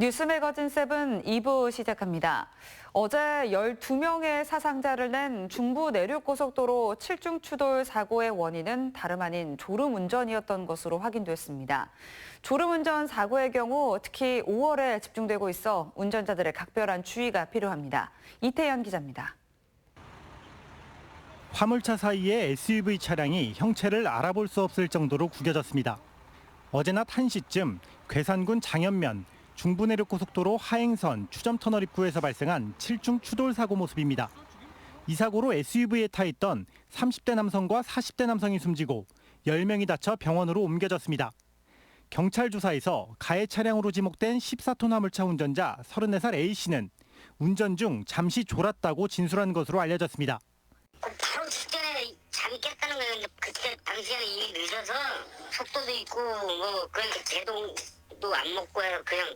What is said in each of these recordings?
뉴스 매거진 7 2부 시작합니다. 어제 12명의 사상자를 낸 중부 내륙고속도로 7중 추돌 사고의 원인은 다름 아닌 졸음운전이었던 것으로 확인됐습니다. 졸음운전 사고의 경우 특히 5월에 집중되고 있어 운전자들의 각별한 주의가 필요합니다. 이태현 기자입니다. 화물차 사이에 SUV 차량이 형체를 알아볼 수 없을 정도로 구겨졌습니다. 어제 낮 1시쯤 괴산군 장현면 중부내륙고속도로 하행선 추점터널 입구에서 발생한 7중 추돌 사고 모습입니다. 이 사고로 SUV에 타 있던 30대 남성과 40대 남성이 숨지고 10명이 다쳐 병원으로 옮겨졌습니다. 경찰 조사에서 가해 차량으로 지목된 14톤 화물차 운전자 34살 A씨는 운전 중 잠시 졸았다고 진술한 것으로 알려졌습니다. 바로 직전에 잠이 깼다는 거예요. 근데 그때 당시에는 이미 늦어서 속도도 있고 그러니까 제동도 안 먹고 해서 그냥.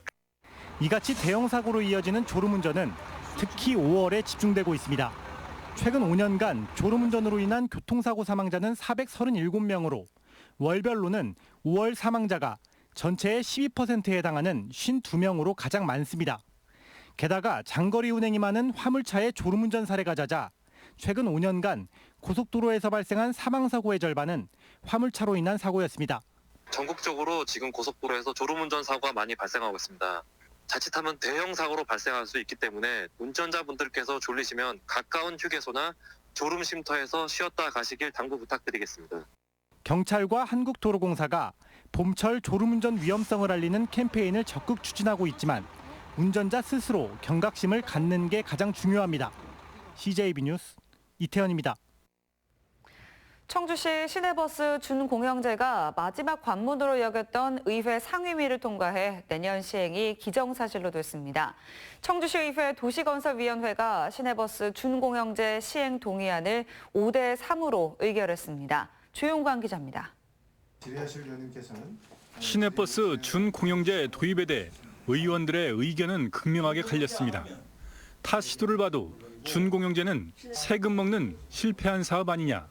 이같이 대형 사고로 이어지는 졸음운전은 특히 5월에 집중되고 있습니다. 최근 5년간 졸음운전으로 인한 교통사고 사망자는 437명으로 월별로는 5월 사망자가 전체의 12%에 해당하는 52명으로 가장 많습니다. 게다가 장거리 운행이 많은 화물차의 졸음운전 사례가 잦아 최근 5년간 고속도로에서 발생한 사망사고의 절반은 화물차로 인한 사고였습니다. 전국적으로 지금 고속도로에서 졸음운전 사고가 많이 발생하고 있습니다. 자칫하면 대형 사고로 발생할 수 있기 때문에 운전자분들께서 졸리시면 가까운 휴게소나 졸음 쉼터에서 쉬었다 가시길 당부 부탁드리겠습니다. 경찰과 한국도로공사가 봄철 졸음운전 위험성을 알리는 캠페인을 적극 추진하고 있지만 운전자 스스로 경각심을 갖는 게 가장 중요합니다. CJB 뉴스 이태현입니다. 청주시 시내버스 준공영제가 마지막 관문으로 여겼던 의회 상임위를 통과해 내년 시행이 기정사실로 됐습니다. 청주시의회 도시건설위원회가 시내버스 준공영제 시행 동의안을 5대 3으로 의결했습니다. 조용관 기자입니다. 시내버스 준공영제 도입에 대해 의원들의 의견은 극명하게 갈렸습니다. 타 시도를 봐도 준공영제는 세금 먹는 실패한 사업 아니냐.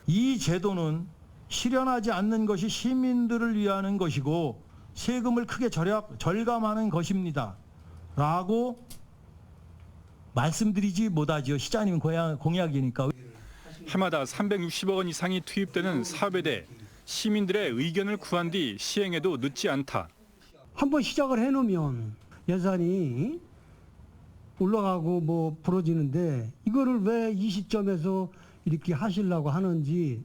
이 제도는 실현하지 않는 것이 시민들을 위한 것이고 세금을 크게 절감하는 것입니다. 라고 말씀드리지 못하죠. 시장님 공약이니까. 해마다 360억 원 이상이 투입되는 사업에 대해 시민들의 의견을 구한 뒤 시행해도 늦지 않다. 한번 시작을 해놓으면 예산이 올라가고 부러지는데 이거를 왜 이 시점에서 이렇게 하시려고 하는지.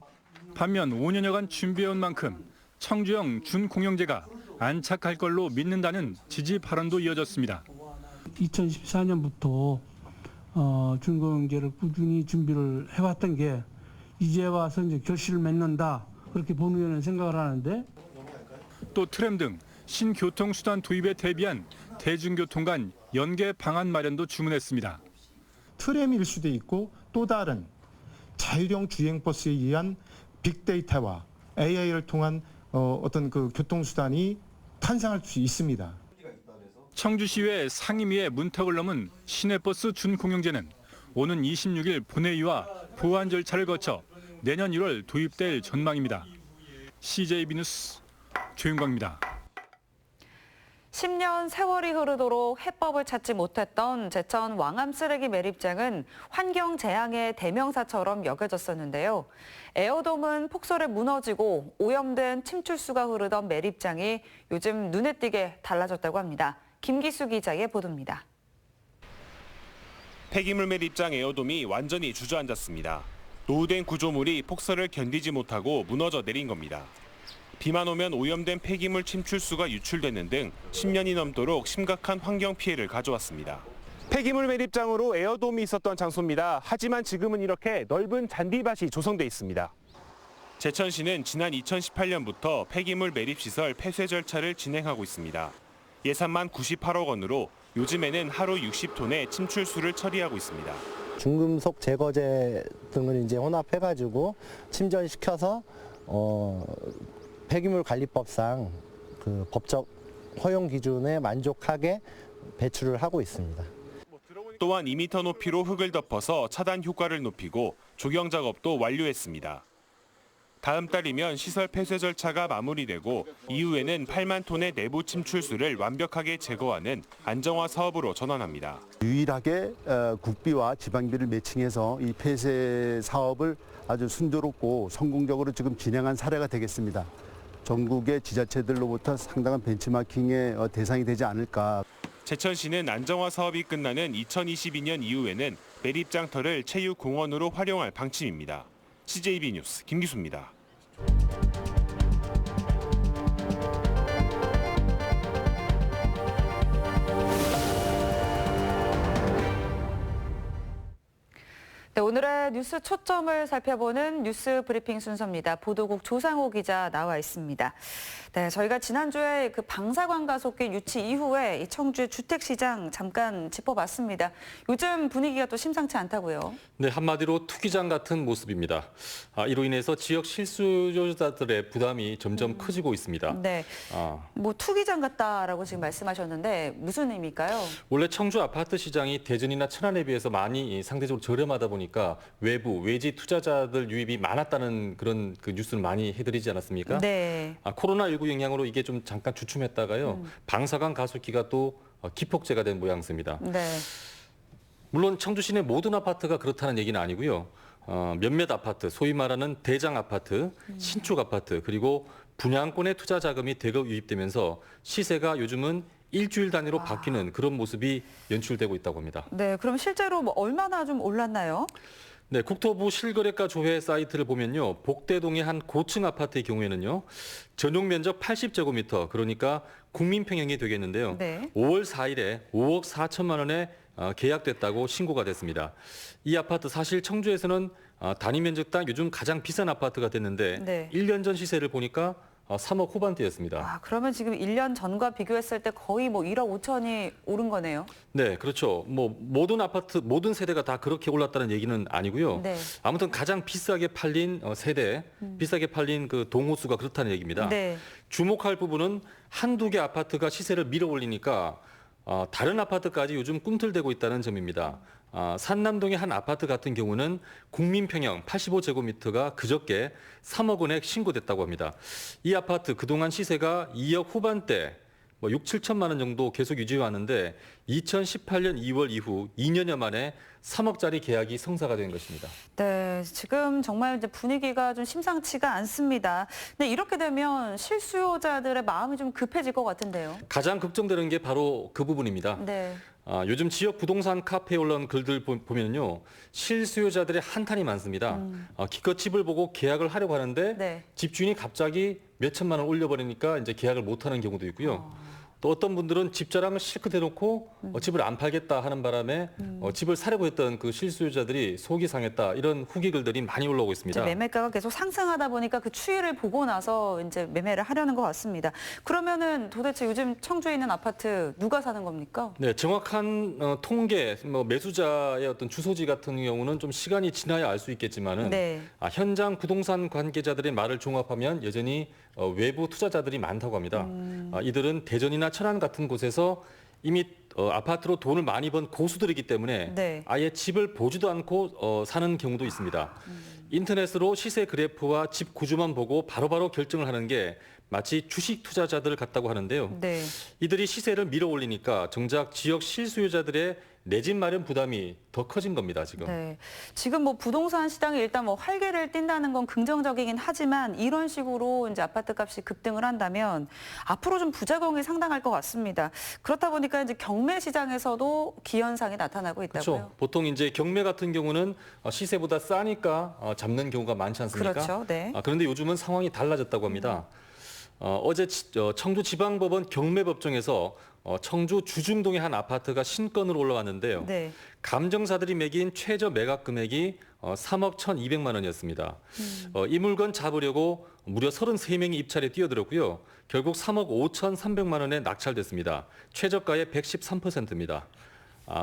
반면 5년여간 준비해온 만큼 청주형 준공영제가 안착할 걸로 믿는다는 지지 발언도 이어졌습니다. 2014년부터 준공영제를 꾸준히 준비를 해왔던 게 이제 와서 이제 결실을 맺는다, 그렇게 본의원은 생각을 하는데. 또 트램 등 신교통수단 도입에 대비한 대중교통 간 연계 방안 마련도 주문했습니다. 트램일 수도 있고 또 다른 자율형 주행버스에 의한 빅데이터와 AI를 통한 어떤 그 교통수단이 탄생할 수 있습니다. 청주시의회 상임위의 문턱을 넘은 시내버스 준공영제는 오는 26일 본회의와 보완 절차를 거쳐 내년 1월 도입될 전망입니다. CJB 뉴스 조윤광입니다. 10년 세월이 흐르도록 해법을 찾지 못했던 제천 왕암 쓰레기 매립장은 환경 재앙의 대명사처럼 여겨졌었는데요. 에어돔은 폭설에 무너지고 오염된 침출수가 흐르던 매립장이 요즘 눈에 띄게 달라졌다고 합니다. 김기수 기자의 보도입니다. 폐기물 매립장 에어돔이 완전히 주저앉았습니다. 노후된 구조물이 폭설을 견디지 못하고 무너져 내린 겁니다. 비만 오면 오염된 폐기물 침출수가 유출되는 등 10년이 넘도록 심각한 환경 피해를 가져왔습니다. 폐기물 매립장으로 에어돔이 있었던 장소입니다. 하지만 지금은 이렇게 넓은 잔디밭이 조성돼 있습니다. 제천시는 지난 2018년부터 폐기물 매립시설 폐쇄 절차를 진행하고 있습니다. 예산만 98억 원으로 요즘에는 하루 60톤의 침출수를 처리하고 있습니다. 중금속 제거제 등을 이제 혼합해가지고 침전시켜서 폐기물 관리법상 그 법적 허용 기준에 만족하게 배출을 하고 있습니다. 또한 2m 높이로 흙을 덮어서 차단 효과를 높이고 조경 작업도 완료했습니다. 다음 달이면 시설 폐쇄 절차가 마무리되고 이후에는 8만 톤의 내부 침출수를 완벽하게 제거하는 안정화 사업으로 전환합니다. 유일하게 국비와 지방비를 매칭해서 이 폐쇄 사업을 아주 순조롭고 성공적으로 지금 진행한 사례가 되겠습니다. 전국의 지자체들로부터 상당한 벤치마킹의 대상이 되지 않을까. 제천시는 안정화 사업이 끝나는 2022년 이후에는 매립장터를 체육공원으로 활용할 방침입니다. CJB 뉴스 김기수입니다. 네, 오늘의 뉴스 초점을 살펴보는 뉴스 브리핑 순서입니다. 보도국 조상호 기자 나와 있습니다. 네, 저희가 지난주에 그 방사관 가속기 유치 이후에 이 청주의 주택시장 잠깐 짚어봤습니다. 요즘 분위기가 또 심상치 않다고요. 네, 한마디로 투기장 같은 모습입니다. 이로 인해서 지역 실수요자들의 부담이 점점 커지고 있습니다. 네, 뭐 투기장 같다라고 지금 말씀하셨는데 무슨 의미일까요? 원래 청주 아파트 시장이 대전이나 천안에 비해서 많이 상대적으로 저렴하다 보니까 외부 외지 투자자들 유입이 많았다는 그런 그 뉴스를 많이 해드리지 않았습니까? 네. 코로나19 영향으로 이게 좀 잠깐 주춤했다가요. 방사관 가속기가 또 기폭제가 된 모양새입니다. 네. 물론 청주 시내 모든 아파트가 그렇다는 얘기는 아니고요. 몇몇 아파트, 소위 말하는 대장 아파트, 신축 아파트, 그리고 분양권의 투자 자금이 대거 유입되면서 시세가 요즘은 일주일 단위로 바뀌는 그런 모습이 연출되고 있다고 합니다. 네, 그럼 실제로 뭐 얼마나 좀 올랐나요? 네, 국토부 실거래가 조회 사이트를 보면요. 복대동의 한 고층 아파트의 경우에는요. 전용 면적 80제곱미터, 그러니까 국민평형이 되겠는데요. 네. 5월 4일에 5억 4천만 원에 계약됐다고 신고가 됐습니다. 이 아파트 사실 청주에서는 단위 면적당 요즘 가장 비싼 아파트가 됐는데 네. 1년 전 시세를 보니까 3억 후반대였습니다. 그러면 지금 1년 전과 비교했을 때 거의 뭐 1억 5천이 오른 거네요. 네, 그렇죠. 뭐 모든 아파트, 모든 세대가 다 그렇게 올랐다는 얘기는 아니고요. 네. 아무튼 가장 비싸게 팔린 세대, 비싸게 팔린 그 동호수가 그렇다는 얘기입니다. 네. 주목할 부분은 한두 개 아파트가 시세를 밀어 올리니까 다른 아파트까지 요즘 꿈틀대고 있다는 점입니다. 산남동의 한 아파트 같은 경우는 국민평형 85제곱미터가 그저께 3억 원에 신고됐다고 합니다. 이 아파트 그동안 시세가 2억 후반대, 6, 7천만 원 정도 계속 유지해왔는데 2018년 2월 이후 2년여 만에 3억짜리 계약이 성사가 된 것입니다. 네, 지금 정말 이제 분위기가 좀 심상치가 않습니다. 근데 이렇게 되면 실수요자들의 마음이 좀 급해질 것 같은데요. 가장 걱정되는 게 바로 그 부분입니다. 네. 요즘 지역 부동산 카페에 올라온 글들 보면요. 실수요자들의 한탄이 많습니다. 기껏 집을 보고 계약을 하려고 하는데 네. 집주인이 갑자기 몇 천만 원 올려버리니까 이제 계약을 못하는 경우도 있고요. 또 어떤 분들은 집 자랑을 실컷 해놓고 집을 안 팔겠다 하는 바람에 집을 사려고 했던 그 실수요자들이 속이 상했다, 이런 후기 글들이 많이 올라오고 있습니다. 매매가가 계속 상승하다 보니까 그 추이를 보고 나서 이제 매매를 하려는 것 같습니다. 그러면은 도대체 요즘 청주에 있는 아파트 누가 사는 겁니까? 네, 정확한 통계, 매수자의 어떤 주소지 같은 경우는 좀 시간이 지나야 알 수 있겠지만은 네. 현장 부동산 관계자들의 말을 종합하면 여전히 외부 투자자들이 많다고 합니다. 이들은 대전이나 천안 같은 곳에서 이미 아파트로 돈을 많이 번 고수들이기 때문에 네. 아예 집을 보지도 않고 사는 경우도 있습니다. 인터넷으로 시세 그래프와 집 구조만 보고 바로바로 결정을 하는 게 마치 주식 투자자들 같다고 하는데요. 네. 이들이 시세를 밀어 올리니까 정작 지역 실수요자들의 내 집 마련 부담이 더 커진 겁니다, 지금. 네. 지금 뭐 부동산 시장이 일단 뭐 활기를 띈다는 건 긍정적이긴 하지만 이런 식으로 이제 아파트 값이 급등을 한다면 앞으로 좀 부작용이 상당할 것 같습니다. 그렇다 보니까 이제 경매 시장에서도 기현상이 나타나고 있다고요. 그렇죠. 보통 이제 경매 같은 경우는 시세보다 싸니까 잡는 경우가 많지 않습니까? 그렇죠. 네. 그런데 요즘은 상황이 달라졌다고 합니다. 어제 청주지방법원 경매법정에서 청주 주중동의 한 아파트가 신건으로 올라왔는데요. 네. 감정사들이 매긴 최저 매각 금액이 3억 1,200만 원이었습니다. 이 물건 잡으려고 무려 33명이 입찰에 뛰어들었고요. 결국 3억 5,300만 원에 낙찰됐습니다. 최저가의 113%입니다.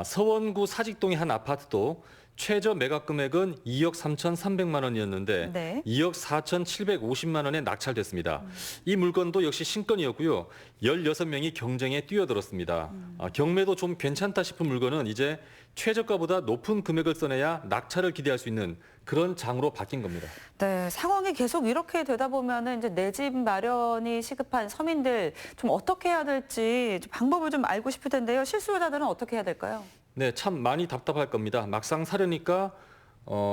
서원구 사직동의 한 아파트도 최저 매각 금액은 2억 3,300만 원이었는데 네. 2억 4,750만 원에 낙찰됐습니다. 이 물건도 역시 신건이었고요. 16명이 경쟁에 뛰어들었습니다. 경매도 좀 괜찮다 싶은 물건은 이제 최저가보다 높은 금액을 써내야 낙찰을 기대할 수 있는 그런 장으로 바뀐 겁니다. 네, 상황이 계속 이렇게 되다 보면은 이제 내 집 마련이 시급한 서민들 좀 어떻게 해야 될지 방법을 좀 알고 싶을 텐데요. 실수요자들은 어떻게 해야 될까요? 네, 참 많이 답답할 겁니다. 막상 사려니까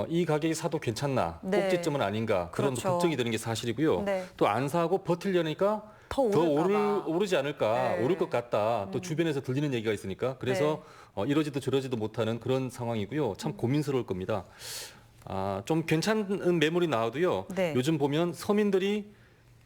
이 가격이 사도 괜찮나, 네. 꼭지점은 아닌가 그런 그렇죠. 걱정이 드는 게 사실이고요. 네. 또 안 사고 버틸려니까 더 오를까 봐. 오르지 않을까, 네. 오를 것 같다. 또 주변에서 들리는 얘기가 있으니까 그래서 이러지도 저러지도 못하는 그런 상황이고요. 참 고민스러울 겁니다. 좀 괜찮은 매물이 나와도요. 네. 요즘 보면 서민들이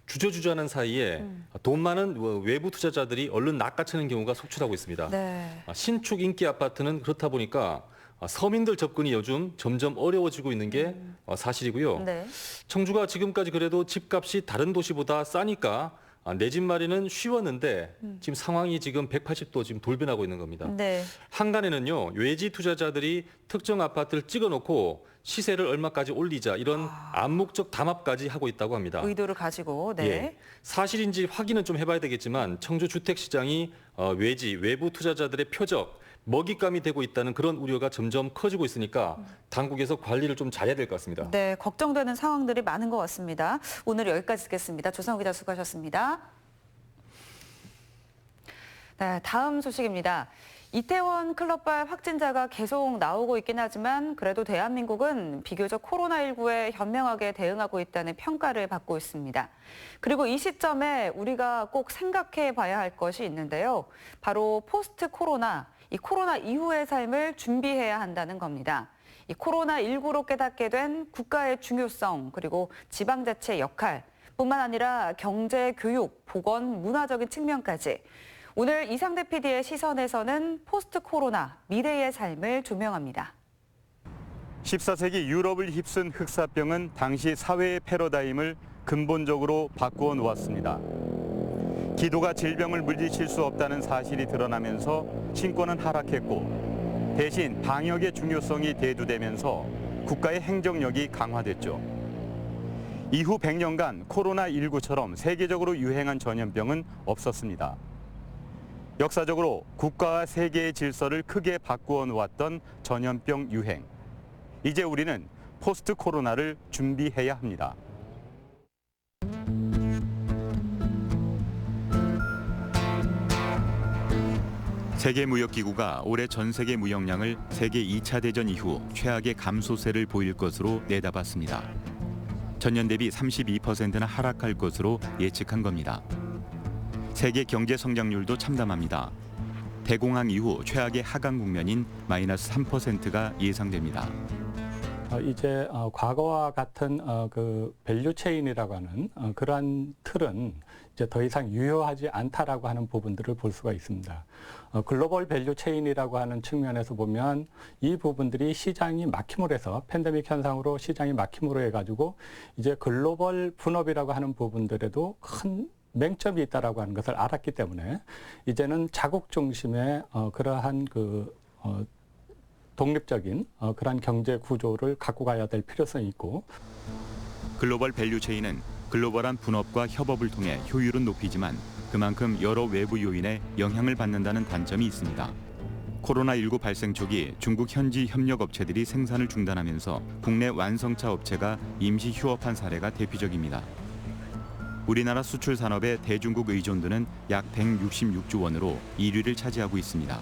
주저주저하는 사이에 돈 많은 외부 투자자들이 얼른 낚아채는 경우가 속출하고 있습니다. 네. 신축 인기 아파트는 그렇다 보니까 서민들 접근이 요즘 점점 어려워지고 있는 게 사실이고요. 네. 청주가 지금까지 그래도 집값이 다른 도시보다 싸니까 내 집 마련은 쉬웠는데 지금 상황이 지금 180도 지금 돌변하고 있는 겁니다. 네. 한간에는요, 외지 투자자들이 특정 아파트를 찍어놓고 시세를 얼마까지 올리자 이런 암묵적 담합까지 하고 있다고 합니다. 의도를 가지고. 네. 예, 사실인지 확인은 좀 해봐야 되겠지만 청주 주택시장이 외부 투자자들의 표적, 먹잇감이 되고 있다는 그런 우려가 점점 커지고 있으니까 당국에서 관리를 좀 잘해야 될 것 같습니다. 네, 걱정되는 상황들이 많은 것 같습니다. 오늘 여기까지 듣겠습니다. 조상우 기자 수고하셨습니다. 네, 다음 소식입니다. 이태원 클럽발 확진자가 계속 나오고 있긴 하지만 그래도 대한민국은 비교적 코로나19에 현명하게 대응하고 있다는 평가를 받고 있습니다. 그리고 이 시점에 우리가 꼭 생각해 봐야 할 것이 있는데요. 바로 포스트 코로나, 이 코로나 이후의 삶을 준비해야 한다는 겁니다. 이 코로나19로 깨닫게 된 국가의 중요성, 그리고 지방자치의 역할, 뿐만 아니라 경제, 교육, 보건, 문화적인 측면까지 오늘 이상대 PD의 시선에서는 포스트 코로나, 미래의 삶을 조명합니다. 14세기 유럽을 휩쓴 흑사병은 당시 사회의 패러다임을 근본적으로 바꾸어 놓았습니다. 기도가 질병을 물리칠 수 없다는 사실이 드러나면서 신권은 하락했고 대신 방역의 중요성이 대두되면서 국가의 행정력이 강화됐죠. 이후 100년간 코로나19처럼 세계적으로 유행한 전염병은 없었습니다. 역사적으로 국가와 세계의 질서를 크게 바꾸어 놓았던 전염병 유행. 이제 우리는 포스트 코로나를 준비해야 합니다. 세계무역기구가 올해 전 세계 무역량을 세계 2차 대전 이후 최악의 감소세를 보일 것으로 내다봤습니다. 전년 대비 32%나 하락할 것으로 예측한 겁니다. 세계 경제 성장률도 참담합니다. 대공황 이후 최악의 하강 국면인 마이너스 3%가 예상됩니다. 이제 과거와 같은 그 밸류 체인이라고 하는 그러한 틀은 이제 더 이상 유효하지 않다라고 하는 부분들을 볼 수가 있습니다. 글로벌 밸류 체인이라고 하는 측면에서 보면 이 부분들이 시장이 막힘을 해서 팬데믹 현상으로 시장이 막힘으로 해가지고 이제 글로벌 분업이라고 하는 부분들에도 큰 맹점이 있다라고 하는 것을 알았기 때문에 이제는 자국 중심의 그러한 그 독립적인 그러한 경제 구조를 갖고 가야 될 필요성이 있고 글로벌 밸류 체인은 글로벌한 분업과 협업을 통해 효율은 높이지만 그만큼 여러 외부 요인에 영향을 받는다는 단점이 있습니다. 코로나19 발생 초기 중국 현지 협력 업체들이 생산을 중단하면서 국내 완성차 업체가 임시 휴업한 사례가 대표적입니다. 우리나라 수출 산업의 대중국 의존도는 약 166조 원으로 1위를 차지하고 있습니다.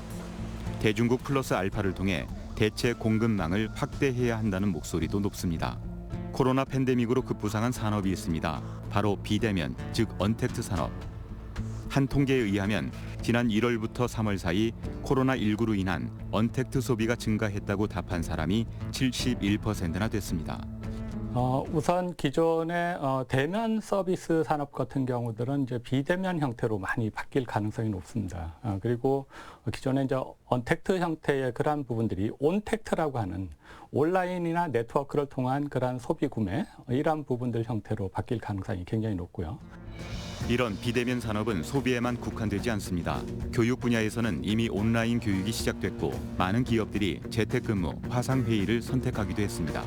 대중국 플러스 알파를 통해 대체 공급망을 확대해야 한다는 목소리도 높습니다. 코로나 팬데믹으로 급부상한 산업이 있습니다. 바로 비대면, 즉 언택트 산업. 한 통계에 의하면 지난 1월부터 3월 사이 코로나19로 인한 언택트 소비가 증가했다고 답한 사람이 71%나 됐습니다. 우선 기존의 대면 서비스 산업 같은 경우들은 이제 비대면 형태로 많이 바뀔 가능성이 높습니다. 그리고 기존에 이제 언택트 형태의 그러한 부분들이 온택트라고 하는 온라인이나 네트워크를 통한 그러한 소비 구매 이러한 부분들 형태로 바뀔 가능성이 굉장히 높고요. 이런 비대면 산업은 소비에만 국한되지 않습니다. 교육 분야에서는 이미 온라인 교육이 시작됐고 많은 기업들이 재택근무, 화상회의를 선택하기도 했습니다.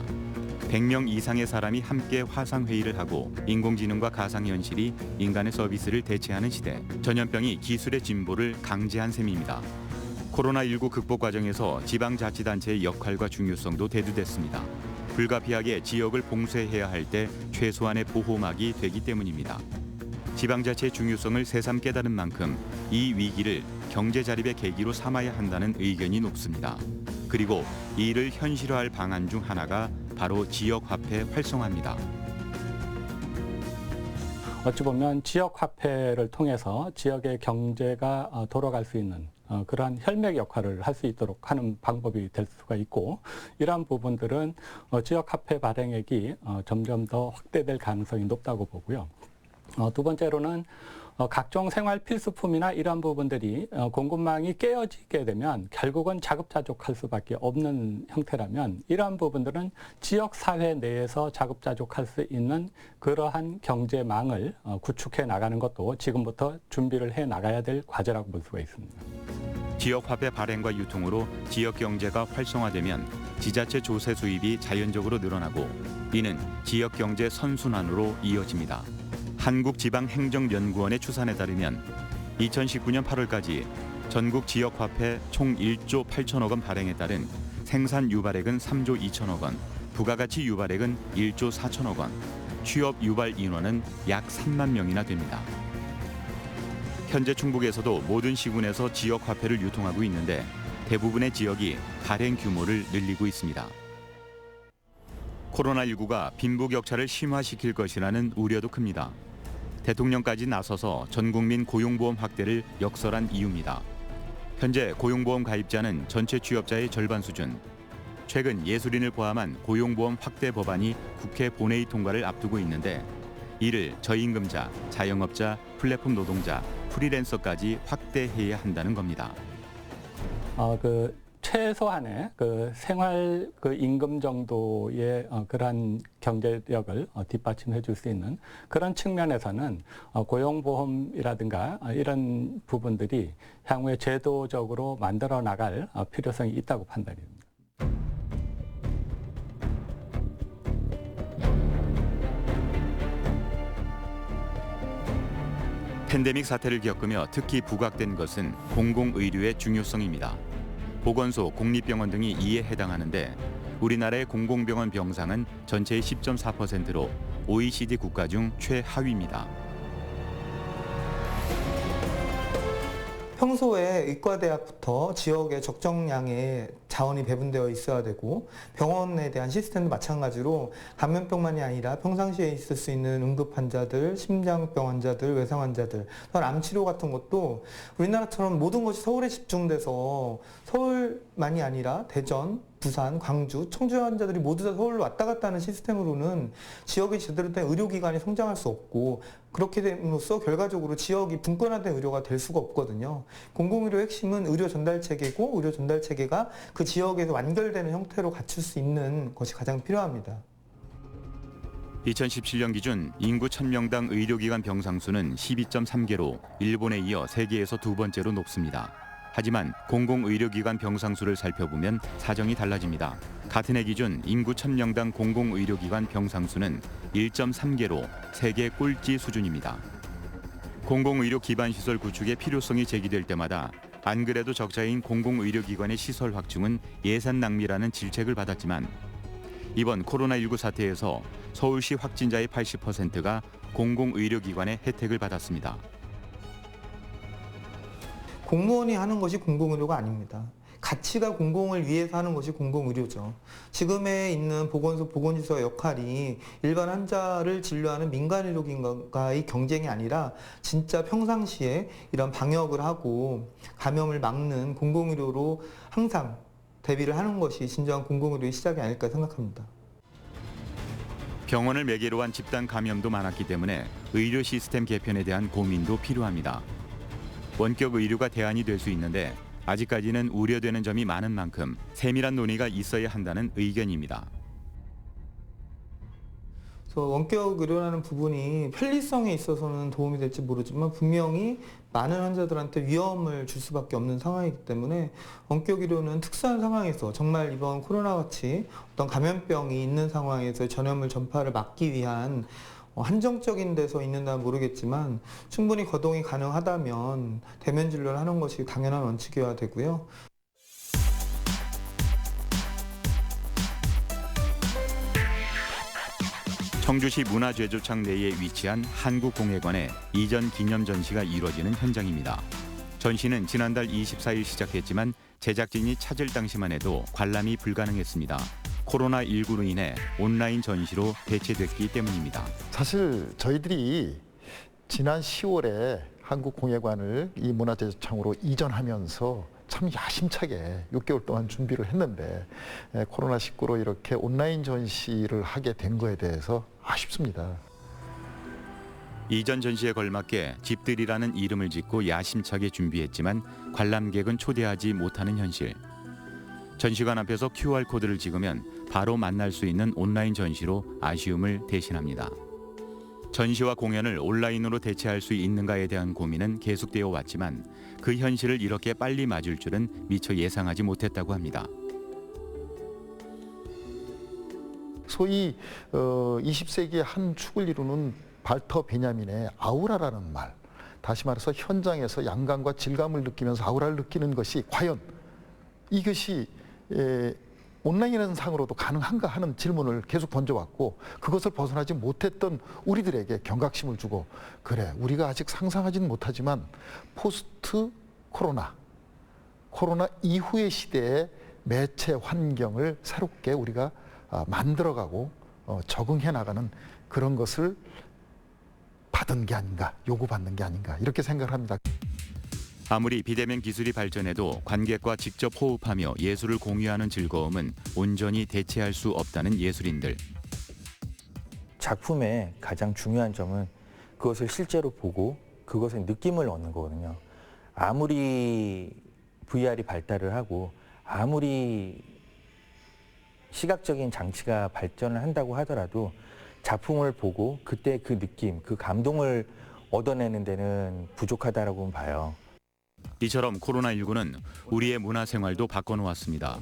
100명 이상의 사람이 함께 화상회의를 하고 인공지능과 가상현실이 인간의 서비스를 대체하는 시대. 전염병이 기술의 진보를 강제한 셈입니다. 코로나19 극복 과정에서 지방자치단체의 역할과 중요성도 대두됐습니다. 불가피하게 지역을 봉쇄해야 할 때 최소한의 보호막이 되기 때문입니다. 지방자치의 중요성을 새삼 깨달은 만큼 이 위기를 경제자립의 계기로 삼아야 한다는 의견이 높습니다. 그리고 이를 현실화할 방안 중 하나가 바로 지역화폐 활성화입니다. 어찌 보면 지역화폐를 통해서 지역의 경제가 돌아갈 수 있는 그러한 혈맥 역할을 할 수 있도록 하는 방법이 될 수가 있고 이러한 부분들은 지역화폐 발행액이 점점 더 확대될 가능성이 높다고 보고요. 두 번째로는 각종 생활 필수품이나 이러한 부분들이 공급망이 깨어지게 되면 결국은 자급자족할 수밖에 없는 형태라면 이러한 부분들은 지역사회 내에서 자급자족할 수 있는 그러한 경제망을 구축해 나가는 것도 지금부터 준비를 해 나가야 될 과제라고 볼 수가 있습니다. 지역화폐 발행과 유통으로 지역 경제가 활성화되면 지자체 조세 수입이 자연적으로 늘어나고 이는 지역 경제 선순환으로 이어집니다. 한국지방행정연구원의 추산에 따르면 2019년 8월까지 전국 지역화폐 총 1조 8천억 원 발행에 따른 생산 유발액은 3조 2천억 원, 부가가치 유발액은 1조 4천억 원, 취업 유발 인원은 약 3만 명이나 됩니다. 현재 충북에서도 모든 시군에서 지역화폐를 유통하고 있는데 대부분의 지역이 발행 규모를 늘리고 있습니다. 코로나19가 빈부격차를 심화시킬 것이라는 우려도 큽니다. 대통령까지 나서서 전 국민 고용보험 확대를 역설한 이유입니다. 현재 고용보험 가입자는 전체 취업자의 절반 수준. 최근 예술인을 포함한 고용보험 확대 법안이 국회 본회의 통과를 앞두고 있는데 이를 저임금자, 자영업자, 플랫폼 노동자, 프리랜서까지 확대해야 한다는 겁니다. 최소한의 생활 임금 정도의 그러한 경제력을 뒷받침해 줄 수 있는 그런 측면에서는 고용보험이라든가 이런 부분들이 향후에 제도적으로 만들어 나갈 필요성이 있다고 판단됩니다. 팬데믹 사태를 겪으며 특히 부각된 것은 공공의료의 중요성입니다. 보건소, 공립병원 등이 이에 해당하는데 우리나라의 공공병원 병상은 전체의 10.4%로 OECD 국가 중 최하위입니다. 평소에 의과대학부터 지역에 적정량의 자원이 배분되어 있어야 되고 병원에 대한 시스템도 마찬가지로 감염병만이 아니라 평상시에 있을 수 있는 응급 환자들, 심장병 환자들, 외상 환자들, 또한 암 치료 같은 것도 우리나라처럼 모든 것이 서울에 집중돼서 서울만이 아니라 대전, 부산, 광주, 청주 환자들이 모두 다 서울로 왔다 갔다 하는 시스템으로는 지역이 제대로 된 의료기관이 성장할 수 없고 그렇게 됨으로써 결과적으로 지역이 분권화된 의료가 될 수가 없거든요. 공공의료 핵심은 의료 전달 체계고 의료 전달 체계가 그 지역에서 완결되는 형태로 갖출 수 있는 것이 가장 필요합니다. 2017년 기준 인구 1000명당 의료기관 병상수는 12.3개로 일본에 이어 세계에서 두 번째로 높습니다. 하지만 공공의료기관 병상수를 살펴보면 사정이 달라집니다. 같은 해 기준 인구 1000명당 공공의료기관 병상수는 1.3개로 세계 꼴찌 수준입니다. 공공의료 기반시설 구축의 필요성이 제기될 때마다 안 그래도 적자인 공공의료기관의 시설 확충은 예산 낭비라는 질책을 받았지만 이번 코로나19 사태에서 서울시 확진자의 80%가 공공의료기관의 혜택을 받았습니다. 공무원이 하는 것이 공공의료가 아닙니다. 가치가 공공을 위해서 하는 것이 공공의료죠. 지금에 있는 보건소, 보건시설의 역할이 일반 환자를 진료하는 민간의료기관과의 경쟁이 아니라 진짜 평상시에 이런 방역을 하고 감염을 막는 공공의료로 항상 대비를 하는 것이 진정한 공공의료의 시작이 아닐까 생각합니다. 병원을 매개로 한 집단 감염도 많았기 때문에 의료 시스템 개편에 대한 고민도 필요합니다. 원격 의료가 대안이 될 수 있는데 아직까지는 우려되는 점이 많은 만큼 세밀한 논의가 있어야 한다는 의견입니다. 원격 의료라는 부분이 편리성에 있어서는 도움이 될지 모르지만 분명히 많은 환자들한테 위험을 줄 수밖에 없는 상황이기 때문에 원격 의료는 특수한 상황에서 정말 이번 코로나같이 어떤 감염병이 있는 상황에서 전염을 전파를 막기 위한 한정적인 데서 있는다면 모르겠지만 충분히 거동이 가능하다면 대면 진료를 하는 것이 당연한 원칙이어야 되고요. 청주시 문화제조창 내에 위치한 한국공예관의 이전 기념 전시가 이루어지는 현장입니다. 전시는 지난달 24일 시작했지만 제작진이 찾을 당시만 해도 관람이 불가능했습니다. 코로나19로 인해 온라인 전시로 대체됐기 때문입니다. 사실 저희들이 지난 10월에 한국공예관을 이 문화제조창으로 이전하면서 참 야심차게 6개월 동안 준비를 했는데 코로나19로 이렇게 온라인 전시를 하게 된 거에 대해서 아쉽습니다. 이전 전시에 걸맞게 집들이라는 이름을 짓고 야심차게 준비했지만 관람객은 초대하지 못하는 현실. 전시관 앞에서 QR코드를 찍으면 바로 만날 수 있는 온라인 전시로 아쉬움을 대신합니다. 전시와 공연을 온라인으로 대체할 수 있는가에 대한 고민은 계속되어 왔지만 그 현실을 이렇게 빨리 맞을 줄은 미처 예상하지 못했다고 합니다. 소위 20세기의 한 축을 이루는 발터 베냐민의 아우라라는 말, 다시 말해서 현장에서 양감과 질감을 느끼면서 아우라를 느끼는 것이 과연 이것이 온라인 상으로도 가능한가 하는 질문을 계속 던져왔고 그것을 벗어나지 못했던 우리들에게 경각심을 주고 그래 우리가 아직 상상하지는 못하지만 포스트 코로나 이후의 시대의 매체 환경을 새롭게 우리가 만들어가고 적응해 나가는 그런 것을 받은 게 아닌가, 요구받는 게 아닌가 이렇게 생각을 합니다. 아무리 비대면 기술이 발전해도 관객과 직접 호흡하며 예술을 공유하는 즐거움은 온전히 대체할 수 없다는 예술인들. 작품의 가장 중요한 점은 그것을 실제로 보고 그것의 느낌을 얻는 거거든요. 아무리 VR이 발달을 하고 아무리 시각적인 장치가 발전을 한다고 하더라도 작품을 보고 그때 그 느낌, 그 감동을 얻어내는 데는 부족하다라고 봐요. 이처럼 코로나19는 우리의 문화생활도 바꿔놓았습니다.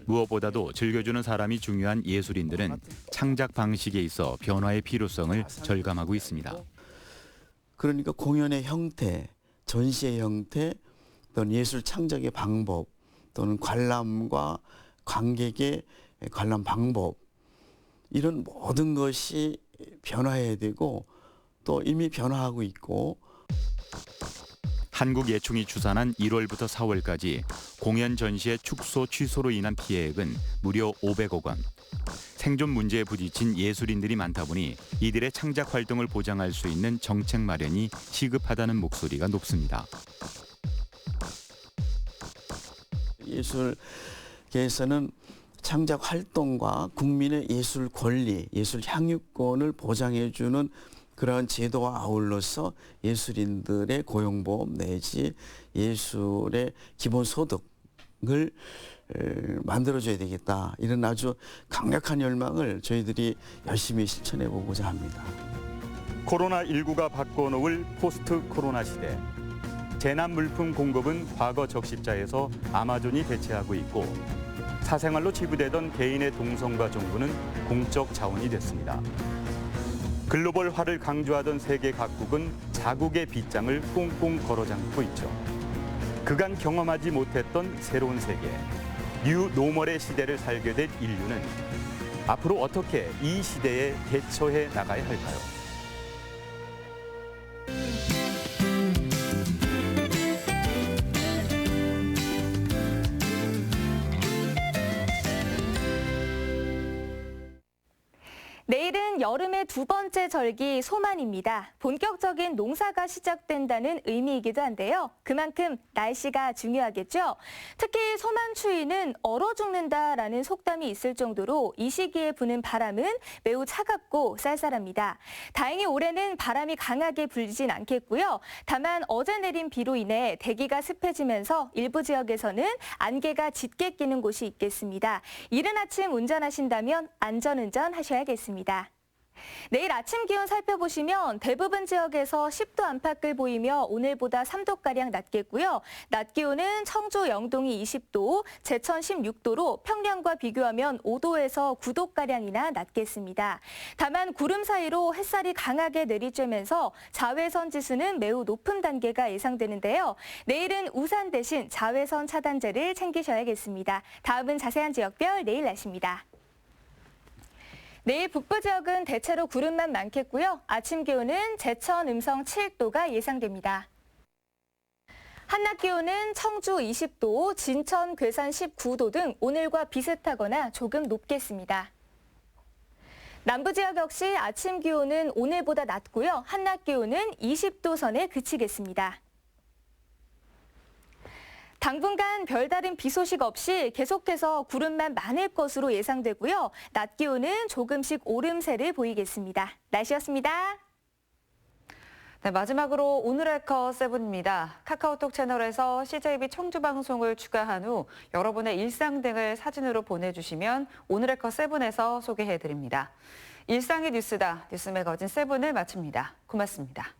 무엇보다도 즐겨주는 사람이 중요한 예술인들은 창작 방식에 있어 변화의 필요성을 절감하고 있습니다. 그러니까 공연의 형태, 전시의 형태, 또는 예술 창작의 방법, 또는 관람과 관객의 관람 방법, 이런 모든 것이 변화해야 되고 또 이미 변화하고 있고 한국예총이 추산한 1월부터 4월까지 공연 전시의 축소 취소로 인한 피해액은 무려 500억 원. 생존 문제에 부딪힌 예술인들이 많다 보니 이들의 창작 활동을 보장할 수 있는 정책 마련이 시급하다는 목소리가 높습니다. 예술계에서는 창작 활동과 국민의 예술 권리, 예술 향유권을 보장해주는 그러한 제도와 아울러서 예술인들의 고용보험 내지 예술의 기본소득을 만들어줘야 되겠다. 이런 아주 강력한 열망을 저희들이 열심히 실천해보고자 합니다. 코로나19가 바꿔놓을 포스트 코로나 시대. 재난 물품 공급은 과거 적십자에서 아마존이 대체하고 있고 사생활로 치부되던 개인의 동선과 정보는 공적 자원이 됐습니다. 글로벌화를 강조하던 세계 각국은 자국의 빗장을 꽁꽁 걸어 잠그고 있죠. 그간 경험하지 못했던 새로운 세계, 뉴 노멀의 시대를 살게 된 인류는 앞으로 어떻게 이 시대에 대처해 나가야 할까요? 내일은 오늘은 여름의 두 번째 절기 소만입니다. 본격적인 농사가 시작된다는 의미이기도 한데요. 그만큼 날씨가 중요하겠죠. 특히 소만 추위는 얼어 죽는다라는 속담이 있을 정도로 이 시기에 부는 바람은 매우 차갑고 쌀쌀합니다. 다행히 올해는 바람이 강하게 불진 않겠고요. 다만 어제 내린 비로 인해 대기가 습해지면서 일부 지역에서는 안개가 짙게 끼는 곳이 있겠습니다. 이른 아침 운전하신다면 안전운전 하셔야겠습니다. 내일 아침 기온 살펴보시면 대부분 지역에서 10도 안팎을 보이며 오늘보다 3도가량 낮겠고요. 낮 기온은 청주 영동이 20도, 제천 16도로 평년과 비교하면 5도에서 9도가량이나 낮겠습니다. 다만 구름 사이로 햇살이 강하게 내리쬐면서 자외선 지수는 매우 높은 단계가 예상되는데요. 내일은 우산 대신 자외선 차단제를 챙기셔야겠습니다. 다음은 자세한 지역별 내일 날씨입니다. 내일 북부 지역은 대체로 구름만 많겠고요. 아침 기온은 제천, 음성 7도가 예상됩니다. 한낮 기온은 청주 20도, 진천, 괴산 19도 등 오늘과 비슷하거나 조금 높겠습니다. 남부 지역 역시 아침 기온은 오늘보다 낮고요. 한낮 기온은 20도 선에 그치겠습니다. 당분간 별다른 비 소식 없이 계속해서 구름만 많을 것으로 예상되고요. 낮 기온은 조금씩 오름세를 보이겠습니다. 날씨였습니다. 네, 마지막으로 오늘의 컷 7입니다. 카카오톡 채널에서 CJB 청주 방송을 추가한 후 여러분의 일상 등을 사진으로 보내주시면 오늘의 컷 7에서 소개해드립니다. 일상의 뉴스다. 뉴스 매거진 7을 마칩니다. 고맙습니다.